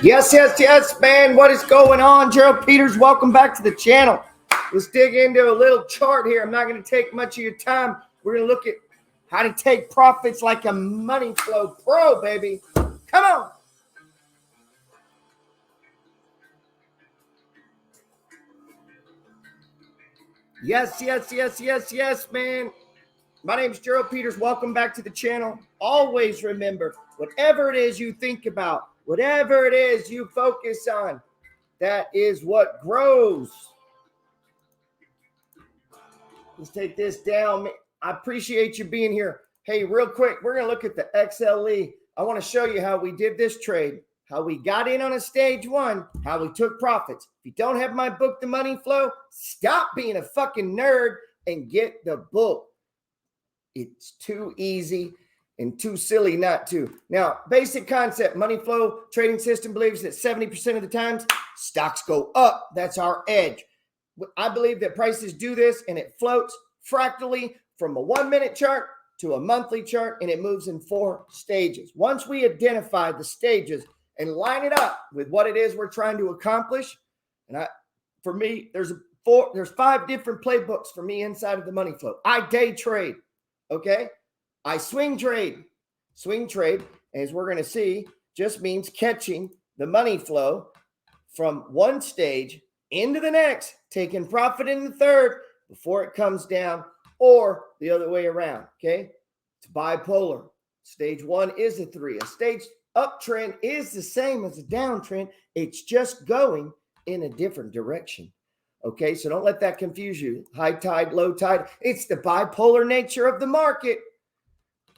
Yes, man. What is going on? Gerald Peters, welcome back to the channel. Let's dig into a little chart here. I'm not going to take much of your time. We're going to look at how to take profits like a money flow pro, baby. Come on. Yes, man. My name is Gerald Peters. Welcome back to the channel. Always remember, whatever it is you think about, whatever it is you focus on, that is what grows. Let's take this down. I appreciate you being here. Hey, real quick, we're going to look at the XLE. I want to show you how we did this trade, how we got in on a stage one, how we took profits. If you don't have my book, The Money Flow, stop being a fucking nerd and get the book. It's too easy and too silly not to. Now, basic concept, money flow trading system believes that 70% of the times stocks go up. That's our edge. I believe that prices do this and it floats fractally from a 1 minute chart to a monthly chart, and it moves in 4 stages. Once we identify the stages and line it up with what it is we're trying to accomplish, and for me, there's 5 different playbooks for me inside of the money flow. I day trade. Okay, I swing trade. Swing trade, as we're going to see, just means catching the money flow from one stage into the next, taking profit in the third before it comes down, or the other way around. Okay, it's bipolar. Stage 1 is a 3. A stage uptrend is the same as a downtrend. It's just going in a different direction. Okay, so don't let that confuse you. High tide, low tide. It's the bipolar nature of the market.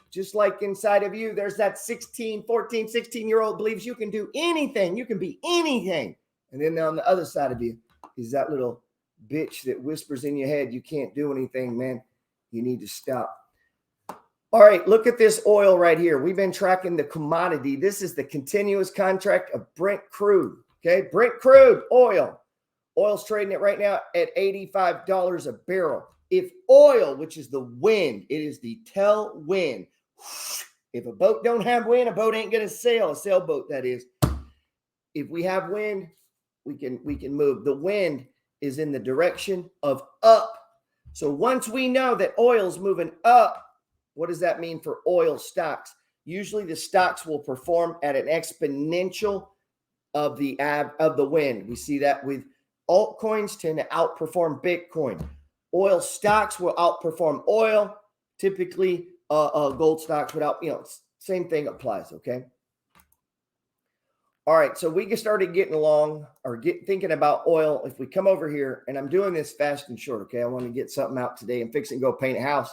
Just like inside of you, there's that 14, 16-year-old believes you can do anything. You can be anything. And then on the other side of you is that little bitch that whispers in your head, you can't do anything, man. You need to stop. All right, look at this oil right here. We've been tracking the commodity. This is the continuous contract of Brent crude. Okay, Brent crude oil. Oil's trading it right now at $85 a barrel. If oil, which is the wind, it is the tailwind. If a boat don't have wind, a boat ain't going to sail. A sailboat, that is. If we have wind, we can move. The wind is in the direction of up. So once we know that oil's moving up, what does that mean for oil stocks? Usually the stocks will perform at an exponential of the wind. We see that with altcoins tend to outperform Bitcoin. Oil stocks will outperform oil. Typically, gold stocks without, same thing applies, okay? All right, so we started getting along or thinking about oil. If we come over here, and I'm doing this fast and short, okay? I want to get something out today. I'm fixing to go paint a house.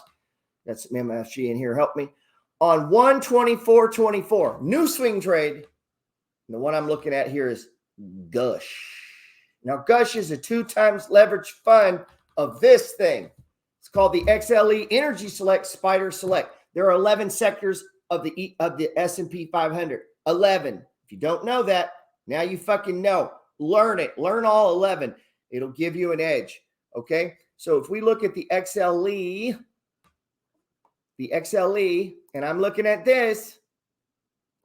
That's MFG in here. Help me. On 1/24/24, new swing trade. The one I'm looking at here is GUSH. Now, GUSH is a 2 times leveraged fund of this thing. It's called the XLE Energy Select Spider Select. There are 11 sectors of the S&P 500. 11. If you don't know that, now you fucking know. Learn it. Learn all 11. It'll give you an edge. Okay? So if we look at the XLE, and I'm looking at this,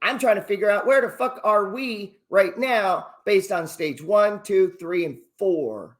I'm trying to figure out where the fuck are we right now based on stage 1, 2, 3, and 4.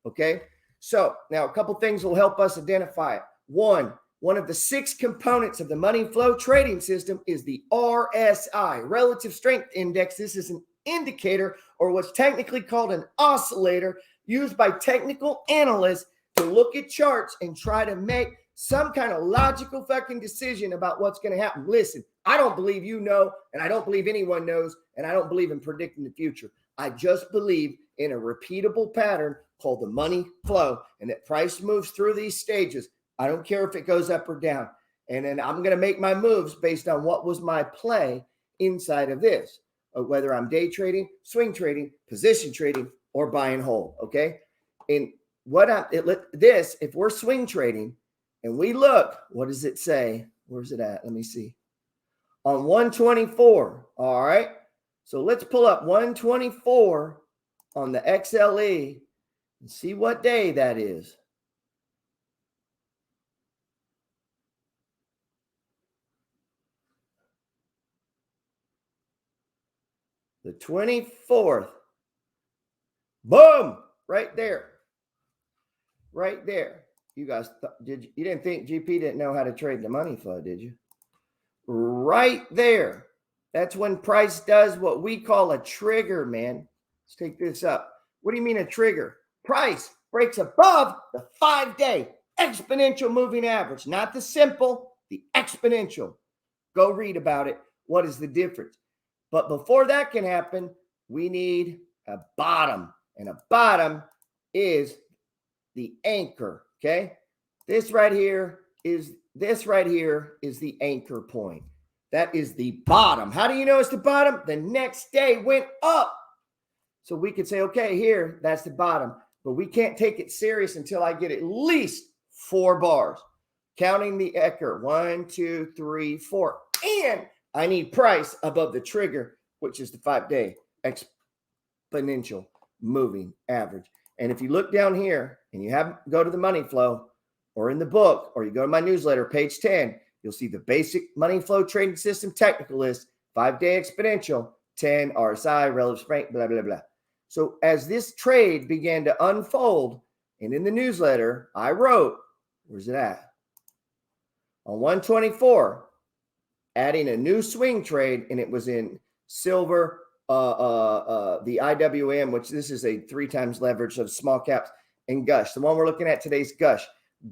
Okay. So now a couple things will help us identify it. One of the 6 components of the money flow trading system is the RSI, Relative Strength Index. This is an indicator, or what's technically called an oscillator, used by technical analysts to look at charts and try to make some kind of logical fucking decision about what's going to happen. Listen, I don't believe you know, and I don't believe anyone knows, and I don't believe in predicting the future. I just believe in a repeatable pattern called the money flow, and that price moves through these stages. I don't care if it goes up or down. And then I'm going to make my moves based on what was my play inside of this, whether I'm day trading, swing trading, position trading, or buy and hold. Okay. And if we're swing trading and we look, what does it say? Where's it at? Let me see. On 1/24. All right. So let's pull up 124 on the XLE and see what day that is. The 24th. Boom! Right there. Right there. You guys, you didn't think GP didn't know how to trade the money flow, did you? Right there. That's when price does what we call a trigger, man. Let's take this up. What do you mean a trigger? Price breaks above the 5-day exponential moving average, not the simple, the exponential. Go read about it. What is the difference? But before that can happen, we need a bottom, and a bottom is the anchor. Okay, this right here is the anchor point. That is the bottom. How do you know it's the bottom? The next day went up. So we could say, okay, here, that's the bottom. But we can't take it serious until I get at least 4 bars. Counting the anchor, 1, 2, 3, 4. And I need price above the trigger, which is the 5-day exponential moving average. And if you look down here and you go to the money flow or in the book, or you go to my newsletter, page 10, you'll see the basic money flow trading system technical list, 5-day exponential, 10 RSI, relative strength, blah, blah, blah. So as this trade began to unfold, and in the newsletter, I wrote, where's it at? On 124, adding a new swing trade, and it was in silver, the IWM, which this is a 3 times leverage of small caps, and GUSH. The one we're looking at today is GUSH.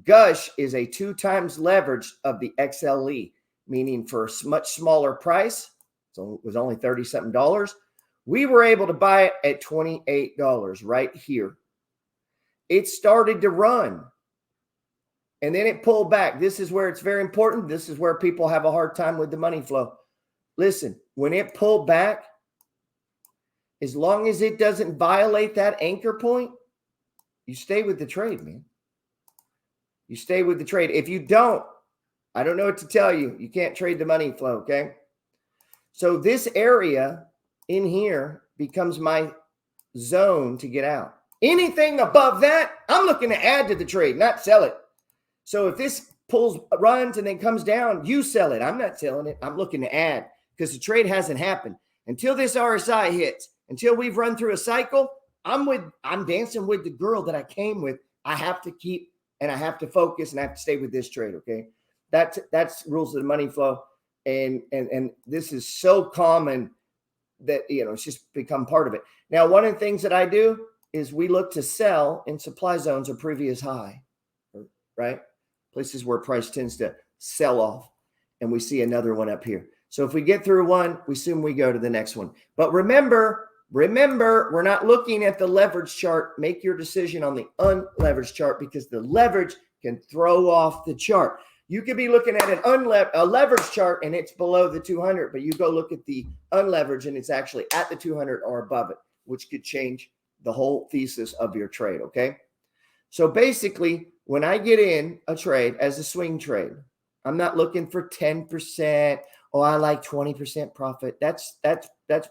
GUSH is a 2 times leverage of the XLE, meaning for a much smaller price, so it was only $30-something. We were able to buy it at $28 right here. It started to run, and then it pulled back. This is where it's very important. This is where people have a hard time with the money flow. Listen, when it pulled back, as long as it doesn't violate that anchor point, you stay with the trade, man. You stay with the trade. If you don't, I don't know what to tell you. You can't trade the money flow, okay? So this area in here becomes my zone to get out. Anything above that, I'm looking to add to the trade, not sell it. So if this runs and then comes down, you sell it. I'm not selling it. I'm looking to add because the trade hasn't happened. Until this RSI hits, until we've run through a cycle, I'm dancing with the girl that I came with. I have to keep and I have to focus and I have to stay with this trade, okay? That's rules of the money flow. And this is so common that, it's just become part of it. Now, one of the things that I do is we look to sell in supply zones or previous high, right? Places where price tends to sell off, and we see another one up here. So if we get through one, we assume we go to the next one. But remember, we're not looking at the leverage chart. Make your decision on the unleveraged chart because the leverage can throw off the chart. You could be looking at a leveraged chart and it's below the 200, but you go look at the unleveraged and it's actually at the 200 or above it, which could change the whole thesis of your trade, okay? So basically, when I get in a trade as a swing trade, I'm not looking for 10%. Oh, I like 20% profit. That's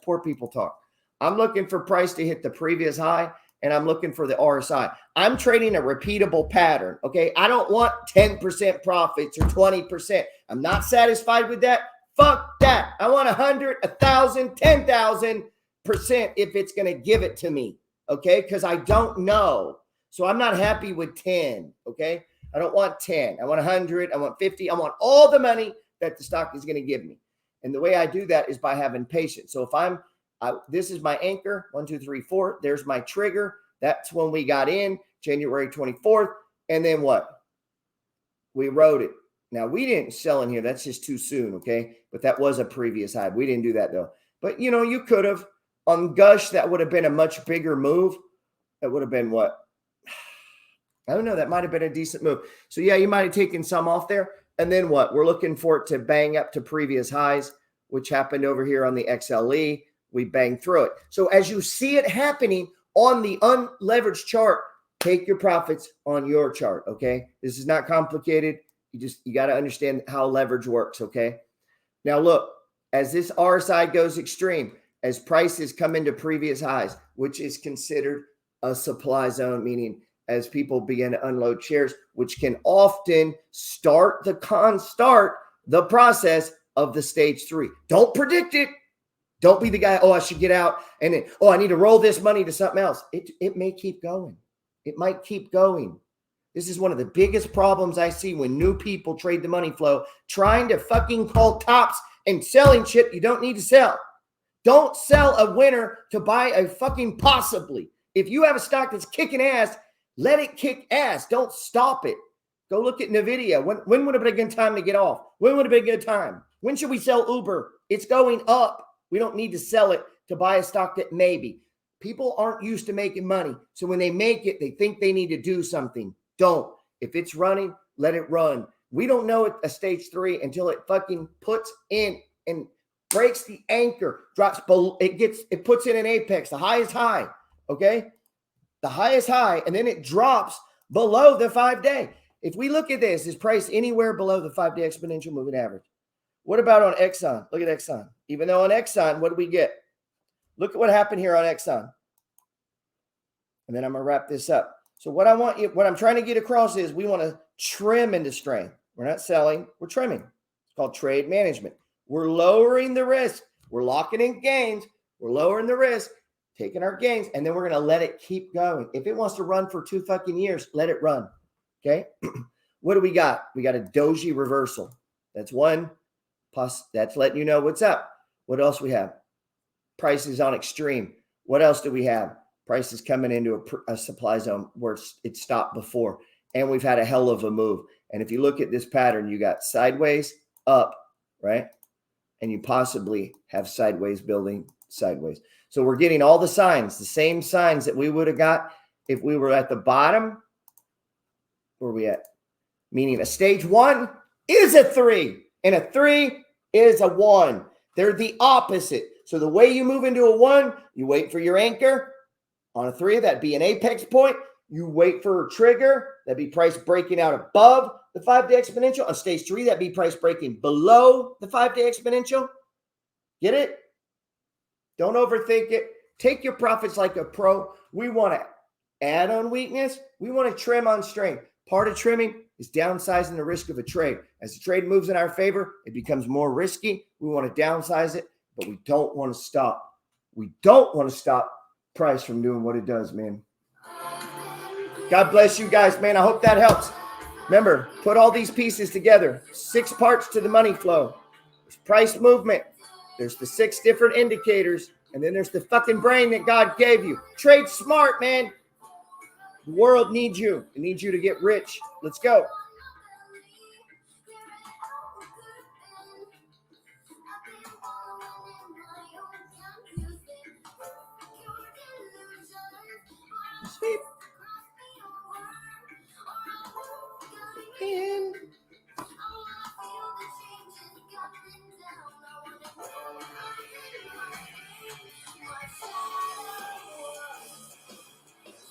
poor people talk. I'm looking for price to hit the previous high, and I'm looking for the RSI. I'm trading a repeatable pattern, okay? I don't want 10% profits or 20%. I'm not satisfied with that. Fuck that. I want 100, 1,000, 10,000% if it's going to give it to me, okay? Because I don't know. So I'm not happy with 10, okay? I don't want 10. I want 100. I want 50. I want all the money that the stock is going to give me. And the way I do that is by having patience. So if this is my anchor, 1, 2, 3, 4. There's my trigger. That's when we got in, January 24th. And then what? We wrote it. Now, we didn't sell in here. That's just too soon, okay? But that was a previous high. We didn't do that, though. But, you could have. On GUSH, that would have been a much bigger move. That would have been what? I don't know. That might have been a decent move. So, yeah, you might have taken some off there. And then what? We're looking for it to bang up to previous highs, which happened over here on the XLE. We banged through it. So as you see it happening on the unleveraged chart, take your profits on your chart, okay? This is not complicated. You got to understand how leverage works, okay? Now, look, as this RSI goes extreme, as prices come into previous highs, which is considered a supply zone, meaning as people begin to unload shares, which can often start the process of the stage 3. Don't predict it. Don't be the guy, oh, I should get out, and then, oh, I need to roll this money to something else. It may keep going. It might keep going. This is one of the biggest problems I see when new people trade the money flow, trying to fucking call tops and selling shit you don't need to sell. Don't sell a winner to buy a fucking possibly. If you have a stock that's kicking ass, let it kick ass. Don't stop it. Go look at NVIDIA. When would have been a good time to get off? When would have been a good time? When should we sell Uber? It's going up. We don't need to sell it to buy a stock that maybe. People aren't used to making money. So when they make it, they think they need to do something. Don't. If it's running, let it run. We don't know a stage 3 until it fucking puts in and breaks the anchor, drops below, it puts in an apex, the highest high, okay? The highest high, and then it drops below the 5-day. If we look at this, is price anywhere below the 5-day exponential moving average? What about on Exxon? Look at Exxon. Even though on Exxon, what do we get? Look at what happened here on Exxon. And then I'm going to wrap this up. So what I'm trying to get across is we want to trim into strength. We're not selling, we're trimming. It's called trade management. We're lowering the risk. We're locking in gains. We're lowering the risk, taking our gains, and then we're going to let it keep going. If it wants to run for 2 fucking years, let it run. Okay? What do we got? We got a doji reversal. That's one. That's letting you know what's up. What else we have? Prices on extreme. What else do we have? Prices coming into a supply zone where it stopped before. And we've had a hell of a move. And if you look at this pattern, you got sideways, up, right? And you possibly have sideways building sideways. So we're getting all the signs, the same signs that we would have got if we were at the bottom. Where are we at? Meaning a stage 1 is a 3 and a 3 is a 1. They're the opposite. So the way you move into a 1, you wait for your anchor. On a 3, that'd be an apex point. You wait for a trigger. That'd be price breaking out above the 5-day exponential. On stage 3, that'd be price breaking below the 5-day exponential. Get it? Don't overthink it. Take your profits like a pro. We want to add on weakness. We want to trim on strength. Part of trimming is downsizing the risk of a trade. As the trade moves in our favor, it becomes more risky. We want to downsize it, but we don't want to stop. We don't want to stop price from doing what it does, man. God bless you guys, man. I hope that helps. Remember, put all these pieces together. 6 parts to the money flow. There's price movement. There's the 6 different indicators. And then there's the fucking brain that God gave you. Trade smart, man. The world needs you. It needs you to get rich. Let's go. Sweet.